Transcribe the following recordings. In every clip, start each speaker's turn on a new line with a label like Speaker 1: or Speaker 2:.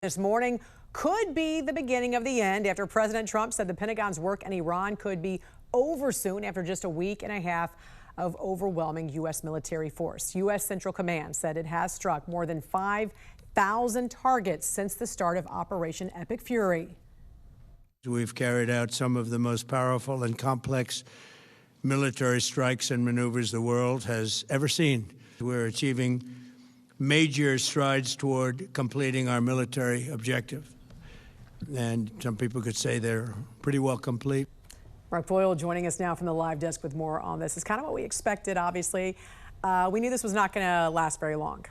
Speaker 1: This morning could be the beginning of the end after President Trump said the Pentagon's work in Iran could be over soon after just a week and a half of overwhelming U.S. military force. U.S. Central Command said it has struck more than 5,000 targets since the start of Operation Epic Fury.
Speaker 2: We've carried out some of the most powerful and complex military strikes and maneuvers the world has ever seen. We're achieving major strides toward completing our military objective. And some people could say they're pretty well complete.
Speaker 1: Mark Boyle joining us now from the live desk with more on this. It's kind of what we expected, obviously. We knew this was not going to last very long.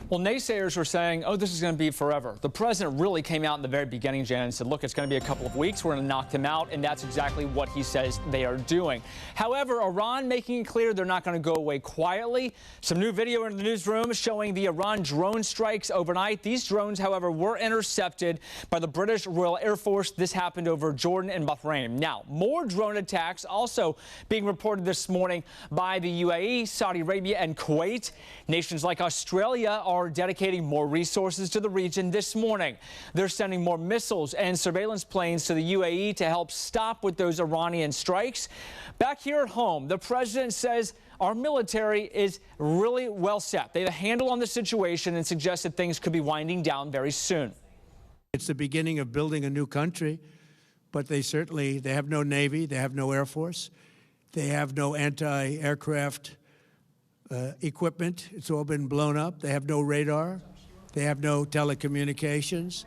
Speaker 3: Well, naysayers were saying, oh, this is going to be forever. The president really came out in the very beginning, Jan, and said, look, it's going to be a couple of weeks. We're going to knock them out. And that's exactly what he says they are doing. However, Iran making it clear they're not going to go away quietly. Some new video in the newsroom showing the Iran drone strikes overnight. These drones, however, were intercepted by the British Royal Air Force. This happened over Jordan and Bahrain. Now, more drone attacks also being reported this morning by the UAE, Saudi Arabia, and Kuwait. Nations like Australia are dedicating more resources to the region this morning. They're sending more missiles and surveillance planes to the UAE to help stop with those Iranian strikes. Back here at home, the president says our military is really well set. They have a handle on the situation and suggest that things could be winding down very soon.
Speaker 2: It's the beginning of building a new country, but they have no Navy, they have no Air Force, they have no anti-aircraft equipment. It's all been blown up. They have no radar. They have no telecommunications,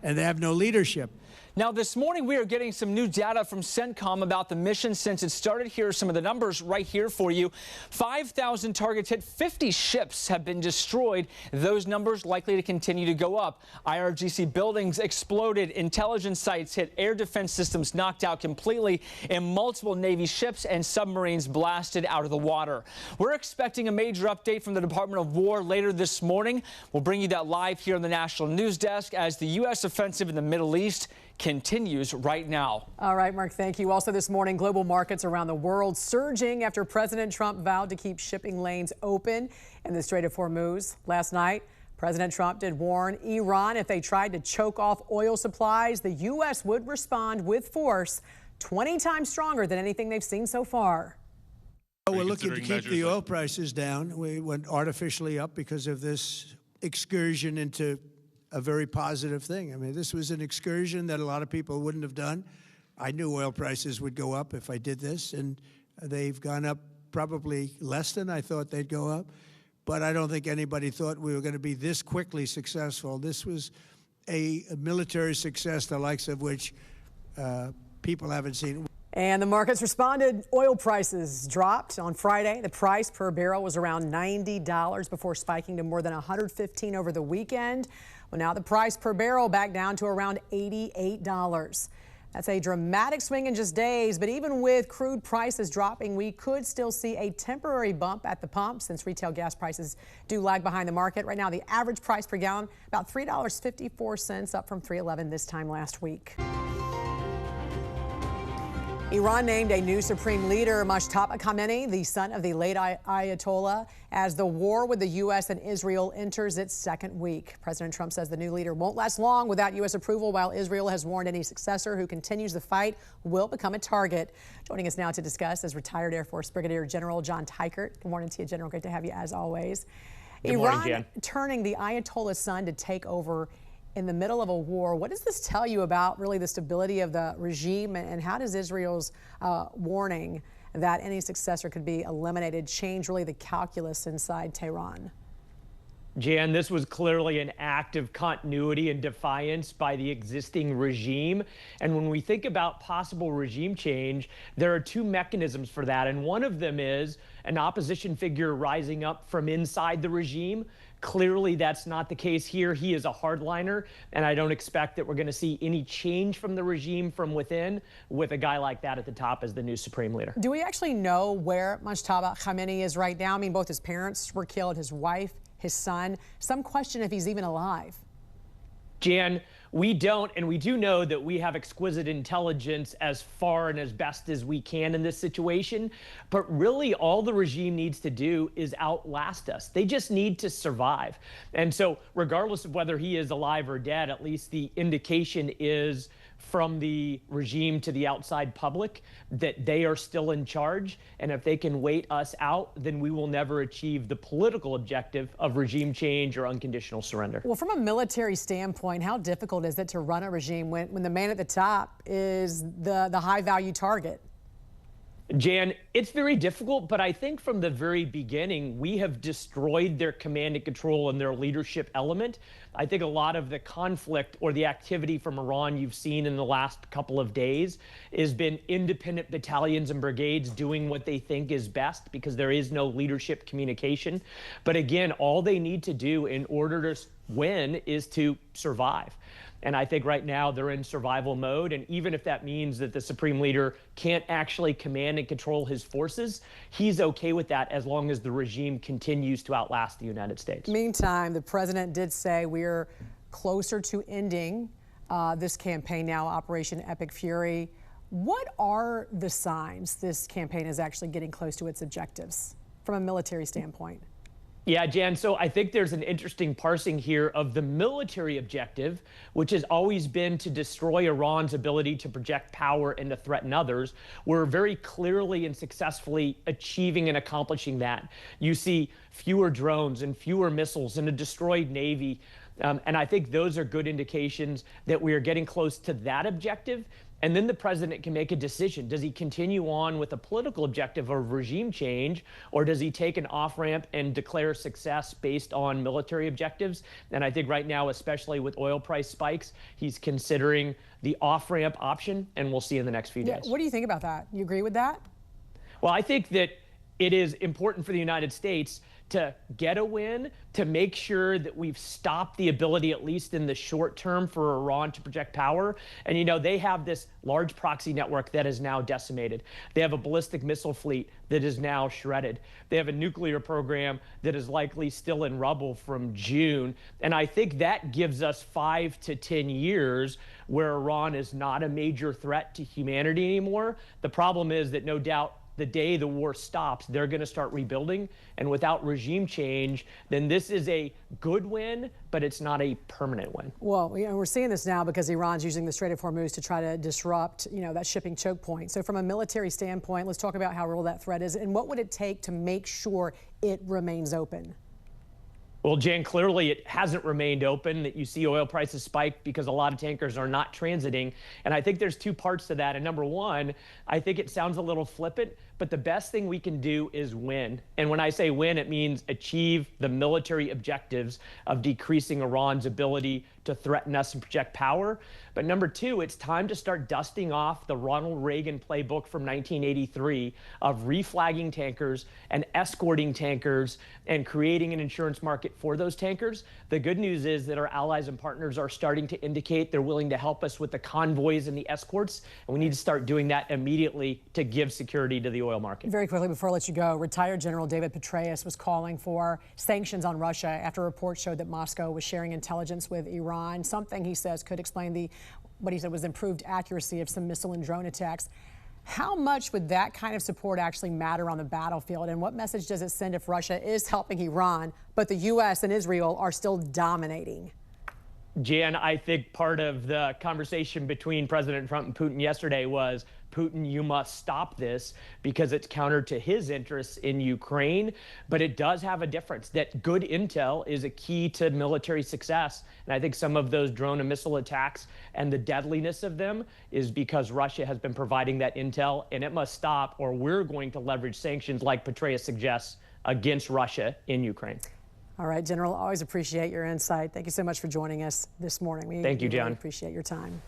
Speaker 2: and they have no leadership.
Speaker 3: Now, this morning, we are getting some new data from CENTCOM about the mission since it started. Here are some of the numbers right here for you. 5,000 targets hit, 50 ships have been destroyed. Those numbers likely to continue to go up. IRGC buildings exploded, intelligence sites hit, air defense systems knocked out completely, and multiple Navy ships and submarines blasted out of the water. We're expecting a major update from the Department of War later this morning. We'll bring you that live here on the National News Desk as the U.S. offensive in the Middle East continues right now.
Speaker 1: All right, Mark, thank you. Also this morning, global markets around the world surging after President Trump vowed to keep shipping lanes open in the Strait of Hormuz. Last night, President Trump did warn Iran if they tried to choke off oil supplies, the U.S. would respond with force 20 times stronger than anything they've seen so far.
Speaker 2: We're looking to keep the oil prices down. We went artificially up because of this excursion into a very positive thing. I mean, this was an excursion that a lot of people wouldn't have done. I knew oil prices would go up if I did this, and they've gone up probably less than I thought they'd go up. But I don't think anybody thought we were going to be this quickly successful. This was a military success, the likes of which people haven't seen.
Speaker 1: And the markets responded. Oil prices dropped on Friday. The price per barrel was around $90 before spiking to more than $115 over the weekend. Well, now the price per barrel back down to around $88. That's a dramatic swing in just days, but even with crude prices dropping, we could still see a temporary bump at the pump since retail gas prices do lag behind the market. Right now, the average price per gallon, about $3.54, up from $3.11 this time last week. Iran named a new supreme leader, Mojtaba Khamenei, the son of the late Ayatollah, as the war with the U.S. and Israel enters its second week. President Trump says the new leader won't last long without U.S. approval, while Israel has warned any successor who continues the fight will become a target. Joining us now to discuss is retired Air Force Brigadier General John Teichert. Good morning to you, General. Great to have you as always.
Speaker 3: Good morning, Jan.
Speaker 1: Iran turning the Ayatollah's son to take over in the middle of a war. What does this tell you about really the stability of the regime, and how does Israel's warning that any successor could be eliminated change really the calculus inside Tehran?
Speaker 4: Jan, this was clearly an act of continuity and defiance by the existing regime. And when we think about possible regime change, there are two mechanisms for that. And one of them is an opposition figure rising up from inside the regime. Clearly, that's not the case here. He is a hardliner, and I don't expect that we're going to see any change from the regime from within with a guy like that at the top as the new supreme leader.
Speaker 1: Do we actually know where Mojtaba Khamenei is right now? I mean, both his parents were killed, his wife, his son. Some question if he's even alive.
Speaker 4: Jan, we don't, and we do know that we have exquisite intelligence as far and as best as we can in this situation. But really, all the regime needs to do is outlast us. They just need to survive. And so, regardless of whether he is alive or dead, at least the indication is from the regime to the outside public that they are still in charge. And if they can wait us out, then we will never achieve the political objective of regime change or unconditional surrender.
Speaker 1: Well, from a military standpoint, how difficult is it to run a regime when the man at the top is the high value target?
Speaker 4: Jan, it's very difficult, but I think from the very beginning, we have destroyed their command and control and their leadership element. I think a lot of the conflict or the activity from Iran you've seen in the last couple of days has been independent battalions and brigades doing what they think is best because there is no leadership communication. But again, all they need to do in order to win is to survive. And I think right now they're in survival mode. And even if that means that the supreme leader can't actually command and control his forces, he's okay with that as long as the regime continues to outlast the United States.
Speaker 1: Meantime, the president did say we're closer to ending this campaign now, Operation Epic Fury. What are the signs this campaign is actually getting close to its objectives from a military standpoint?
Speaker 4: Yeah, Jan, so I think there's an interesting parsing here of the military objective, which has always been to destroy Iran's ability to project power and to threaten others. We're very clearly and successfully achieving and accomplishing that. You see fewer drones and fewer missiles and a destroyed Navy. And I think those are good indications that we are getting close to that objective. And then the president can make a decision. Does he continue on with a political objective of regime change, or does he take an off-ramp and declare success based on military objectives? And I think right now, especially with oil price spikes, he's considering the off-ramp option, and we'll see in the next few days.
Speaker 1: What do you think about that? You agree with that?
Speaker 4: Well, I think that it is important for the United States to get a win, to make sure that we've stopped the ability, at least in the short term, for Iran to project power. And, you know, they have this large proxy network that is now decimated. They have a ballistic missile fleet that is now shredded. They have a nuclear program that is likely still in rubble from June. And I think that gives us 5 to 10 years where Iran is not a major threat to humanity anymore. The problem is that no doubt the day the war stops, they're going to start rebuilding. And without regime change, then this is a good win, but it's not a permanent win.
Speaker 1: Well, you know, we're seeing this now because Iran's using the Strait of Hormuz to try to disrupt, you know, that shipping choke point. So from a military standpoint, let's talk about how real that threat is and what would it take to make sure it remains open?
Speaker 4: Well, Jan, clearly it hasn't remained open. That you see oil prices spike because a lot of tankers are not transiting. And I think there's two parts to that. And number one, I think it sounds a little flippant, but the best thing we can do is win. And when I say win, it means achieve the military objectives of decreasing Iran's ability to threaten us and project power. But number two, it's time to start dusting off the Ronald Reagan playbook from 1983 of reflagging tankers and escorting tankers and creating an insurance market for those tankers. The good news is that our allies and partners are starting to indicate they're willing to help us with the convoys and the escorts. And we need to start doing that immediately to give security to the oil market.
Speaker 1: Very quickly before I let you go, retired General David Petraeus was calling for sanctions on Russia after reports showed that Moscow was sharing intelligence with Iran, something he says could explain what he said was improved accuracy of some missile and drone attacks. How much would that kind of support actually matter on the battlefield? And what message does it send if Russia is helping Iran, but the U.S. and Israel are still dominating?
Speaker 4: Jan, I think part of the conversation between President Trump and Putin yesterday was, Putin, you must stop this because it's counter to his interests in Ukraine. But it does have a difference that good intel is a key to military success. And I think some of those drone and missile attacks and the deadliness of them is because Russia has been providing that intel, and it must stop, or we're going to leverage sanctions like Petraeus suggests against Russia in Ukraine.
Speaker 1: All right, General, always appreciate your insight. Thank you so much for joining us this morning.
Speaker 4: Thank you, John.
Speaker 1: Really appreciate your time.